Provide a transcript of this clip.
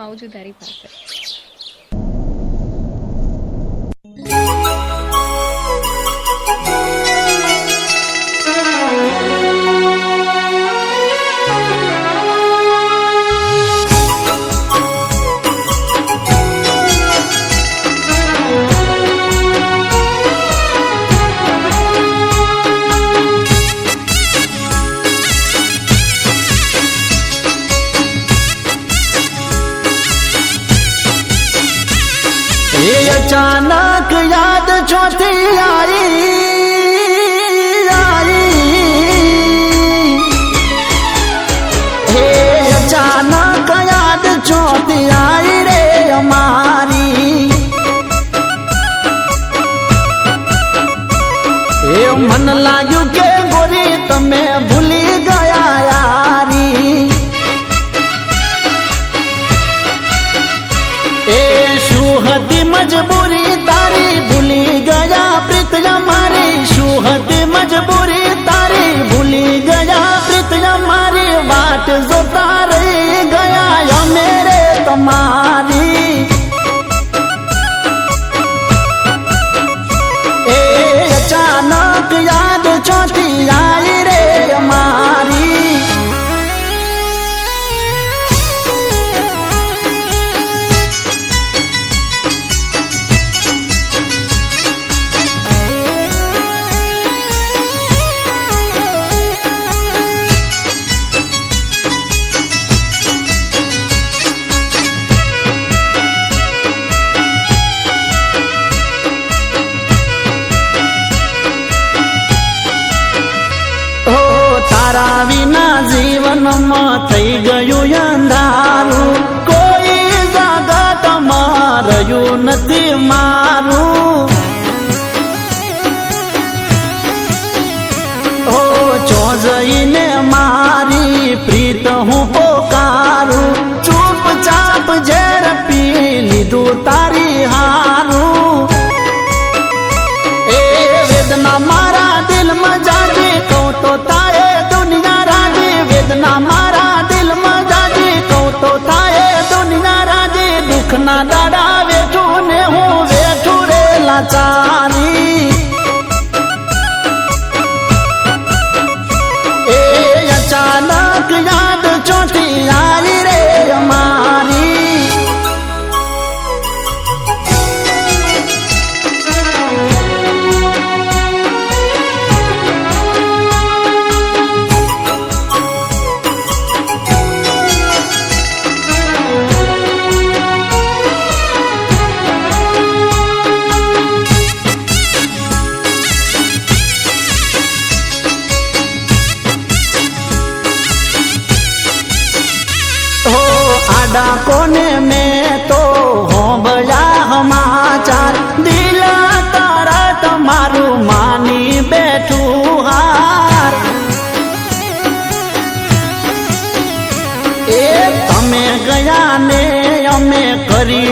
આવું છું તારી પાસે. अचानक याद छोटी आई हे अचानक याद छोटी आई रे हमारी ए मन लाग्यू के गोरी तमे भूली गया यारी ए शुहती मजबूरी तारी भूली गया प्रीत हमारी शुहती मजबूरी तारी भूली गया प्रीत हमारी बात जोता रही गया या मेरे तुम्हारी ए अचानक याद छोटी आई रे हमारी तारा विना जीवन में थई गयु अंधारू कोई जगत मारयु नथी मारू ओ चो जईने मारी प्रीत हूँ पोकारू चुपचाप झेर पी लीधु तारी हारू ए वेदना मारा दिल में जागे कहूँ तो ताए वेदना मारा दिल में जागी कहूँ तो थाए दुनिया राजी दुख ना दादा वेठू ने हूँ वेठू रे लाचारी ए अचानक याद छोटी आई रे हमारी कोने में तो हो बजा समाचार दिल तारा तमारू मानी बैठू हार ए तमे गया ने अमे करी